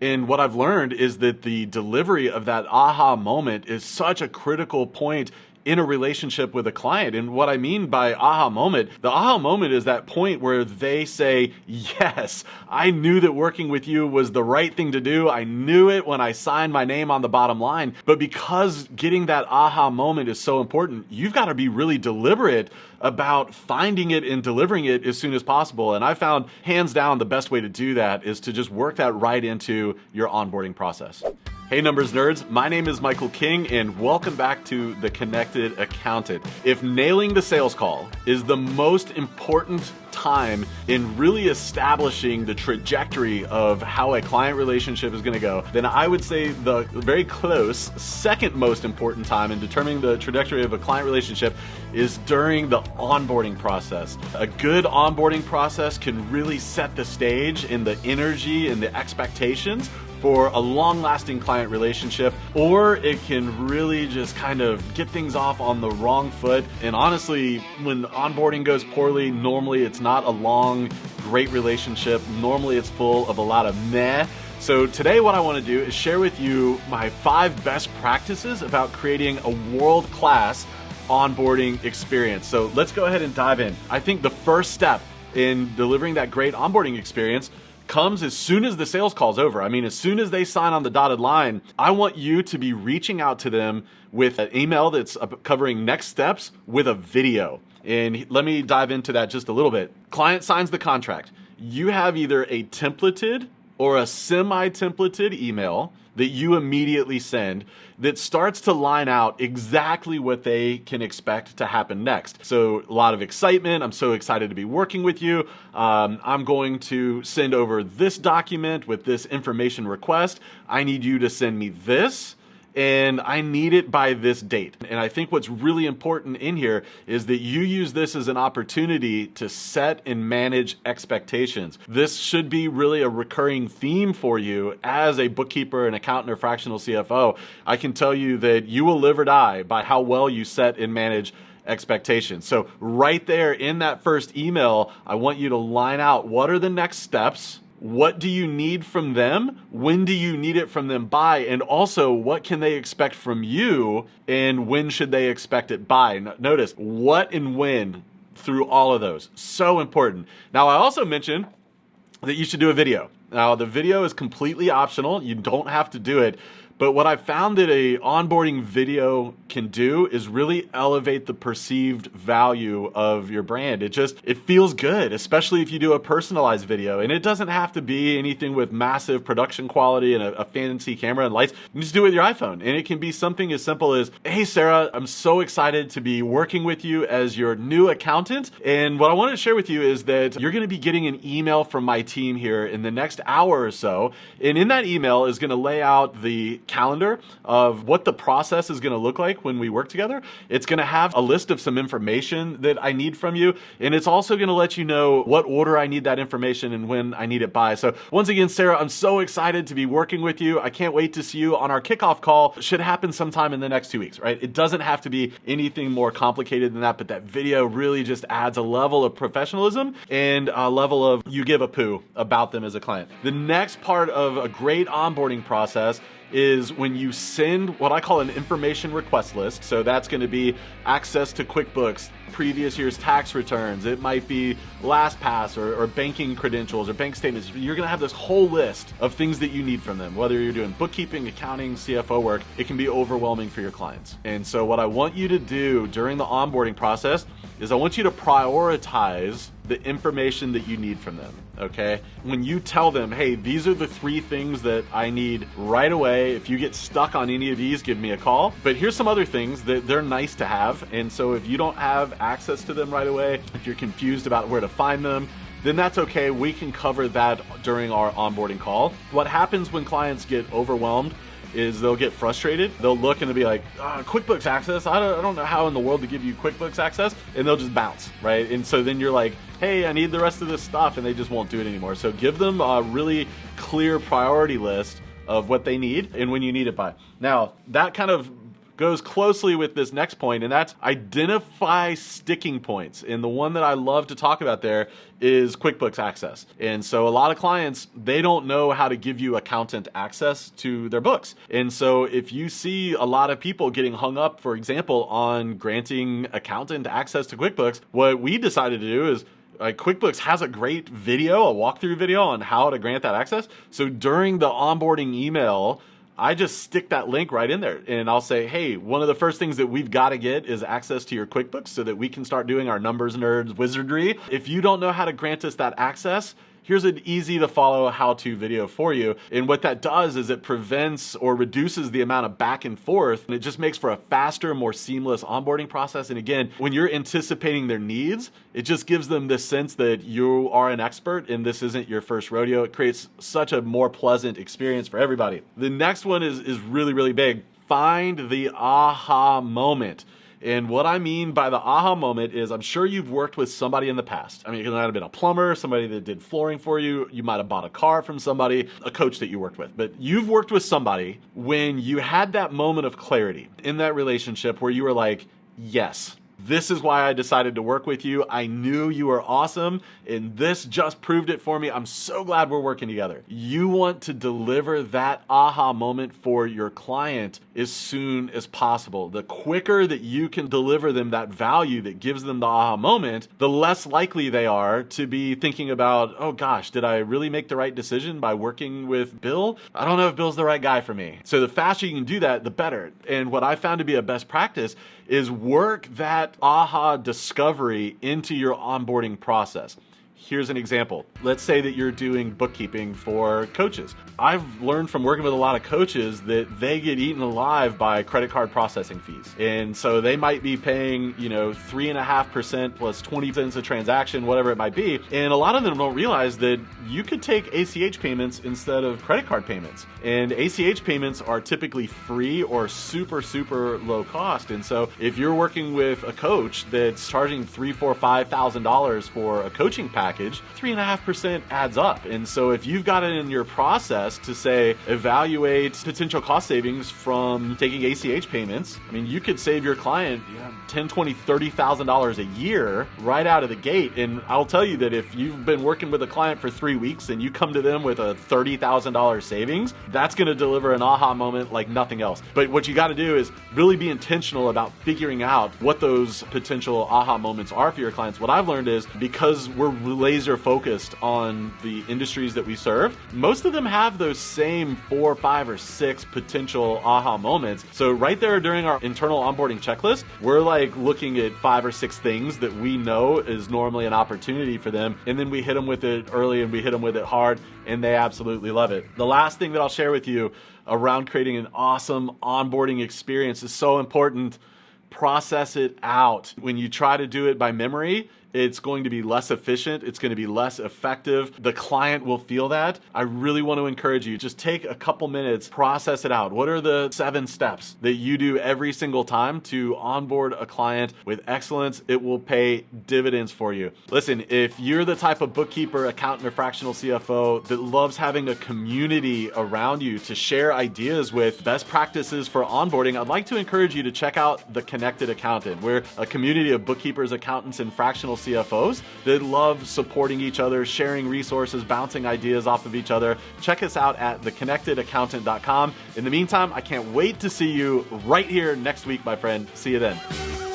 And what I've learned is that the delivery of that aha moment is such a critical point in a relationship with a client. And what I mean by aha moment, the aha moment is that point where they say, yes, I knew that working with you was the right thing to do. I knew it when I signed my name on the bottom line. But because getting that aha moment is so important, you've got to be really deliberate about finding it and delivering it as soon as possible. And I found hands down the best way to do that is to just work that right into your onboarding process. Hey numbers nerds, my name is Michael King and welcome back to The Connected Accountant. If nailing the sales call is the most important time in really establishing the trajectory of how a client relationship is going to go, then I would say the very close second most important time in determining the trajectory of a client relationship is during the onboarding process. A good onboarding process can really set the stage in the energy and the expectations for a long-lasting client relationship, or it can really just kind of get things off on the wrong foot. And honestly, when onboarding goes poorly, normally it's not a long, great relationship. Normally it's full of a lot of meh. So today what I want to do is share with you my 5 best practices about creating a world-class onboarding experience. So let's go ahead and dive in. I think the first step in delivering that great onboarding experience comes as soon as the sales call's over. I mean, as soon as they sign on the dotted line, I want you to be reaching out to them with an email that's covering next steps with a video. And let me dive into that just a little bit. Client signs the contract. You have either a templated or a semi-templated email that you immediately send that starts to line out exactly what they can expect to happen next. So a lot of excitement. I'm so excited to be working with you. I'm going to send over this document with this information request. I need you to send me this, and I need it by this date. And I think what's really important in here is that you use this as an opportunity to set and manage expectations. This should be really a recurring theme for you as a bookkeeper, an accountant, or fractional CFO. I can tell you that you will live or die by how well you set and manage expectations. So right there in that first email, I want you to line out what are the next steps. What do you need from them? When do you need it from them by? And also, what can they expect from you? And when should they expect it by? Notice what and when through all of those. So important. Now, I also mentioned that you should do a video. Now, the video is completely optional. You don't have to do it. But what I found that a onboarding video can do is really elevate the perceived value of your brand. It feels good, especially if you do a personalized video. And it doesn't have to be anything with massive production quality and a fancy camera and lights. You just do it with your iPhone. And it can be something as simple as, hey, Sarah, I'm so excited to be working with you as your new accountant. And what I want to share with you is that you're going to be getting an email from my team here in the next hour or so. And in that email is going to lay out the calendar of what the process is going to look like when we work together. It's going to have a list of some information that I need from you. And it's also going to let you know what order I need that information and when I need it by. So once again, Sarah, I'm so excited to be working with you. I can't wait to see you on our kickoff call. It should happen sometime in the next 2 weeks, right? It doesn't have to be anything more complicated than that, but that video really just adds a level of professionalism and a level of you give a poo about them as a client. The next part of a great onboarding process is when you send what I call an information request list. So that's going to be access to QuickBooks, previous year's tax returns. It might be LastPass or banking credentials or bank statements. You're going to have this whole list of things that you need from them. Whether you're doing bookkeeping, accounting, CFO work, it can be overwhelming for your clients. And so what I want you to do during the onboarding process is I want you to prioritize the information that you need from them, okay? When you tell them, hey, these are the 3 things that I need right away. If you get stuck on any of these, give me a call. But here's some other things that they're nice to have. And so if you don't have access to them right away, if you're confused about where to find them, then that's okay. We can cover that during our onboarding call. What happens when clients get overwhelmed is they'll get frustrated. They'll look and they'll be like, QuickBooks access? I don't know how in the world to give you QuickBooks access. And they'll just bounce, right? And so then you're like, hey, I need the rest of this stuff. And they just won't do it anymore. So give them a really clear priority list of what they need and when you need it by. Now, that kind of goes closely with this next point, and that's identify sticking points. And the one that I love to talk about there is QuickBooks access. And so a lot of clients, they don't know how to give you accountant access to their books. And so if you see a lot of people getting hung up, for example, on granting accountant access to QuickBooks, what we decided to do is QuickBooks has a great video, a walkthrough video on how to grant that access. So during the onboarding email, I just stick that link right in there and I'll say, hey, one of the first things that we've got to get is access to your QuickBooks so that we can start doing our numbers nerds wizardry. If you don't know how to grant us that access, here's an easy to follow how-to video for you. And what that does is it prevents or reduces the amount of back and forth, and it just makes for a faster, more seamless onboarding process. And again, when you're anticipating their needs, it just gives them this sense that you are an expert and this isn't your first rodeo. It creates such a more pleasant experience for everybody. The next one is really, really big. Find the aha moment. And what I mean by the aha moment is I'm sure you've worked with somebody in the past. I mean, it might have been a plumber, somebody that did flooring for you. You might have bought a car from somebody, a coach that you worked with. But you've worked with somebody when you had that moment of clarity in that relationship where you were like, yes, this is why I decided to work with you. I knew you were awesome, and this just proved it for me. I'm so glad we're working together. You want to deliver that aha moment for your client as soon as possible. The quicker that you can deliver them that value that gives them the aha moment, the less likely they are to be thinking about, oh gosh, did I really make the right decision by working with Bill? I don't know if Bill's the right guy for me. So the faster you can do that, the better. And what I found to be a best practice is work that aha discovery into your onboarding process. Here's an example. Let's say that you're doing bookkeeping for coaches. I've learned from working with a lot of coaches that they get eaten alive by credit card processing fees. And so they might be paying, 3.5% plus 20 cents a transaction, whatever it might be. And a lot of them don't realize that you could take ACH payments instead of credit card payments. And ACH payments are typically free or super, super low cost. And so if you're working with a coach that's charging $3,000, $4,000, $5,000 for a coaching package, 3.5% adds up. And so if you've got it in your process to say, evaluate potential cost savings from taking ACH payments, I mean, you could save your client $10,000, $20,000, $30,000 a year right out of the gate. And I'll tell you that if you've been working with a client for 3 weeks and you come to them with a $30,000 savings, that's going to deliver an aha moment like nothing else. But what you got to do is really be intentional about figuring out what those potential aha moments are for your clients. What I've learned is because we're laser focused on the industries that we serve, most of them have those same 4, 5, or 6 potential aha moments. So right there during our internal onboarding checklist, we're like looking at 5 or 6 things that we know is normally an opportunity for them. And then we hit them with it early and we hit them with it hard, and they absolutely love it. The last thing that I'll share with you around creating an awesome onboarding experience is so important. Process it out. When you try to do it by memory, it's going to be less efficient. It's going to be less effective. The client will feel that. I really want to encourage you, just take a couple minutes, process it out. What are the 7 steps that you do every single time to onboard a client with excellence? It will pay dividends for you. Listen, if you're the type of bookkeeper, accountant, or fractional CFO that loves having a community around you to share ideas with, best practices for onboarding, I'd like to encourage you to check out The Connected Accountant. We're a community of bookkeepers, accountants, and fractional CFOs that love supporting each other, sharing resources, bouncing ideas off of each other. Check us out at theconnectedaccountant.com. In the meantime, I can't wait to see you right here next week, my friend. See you then.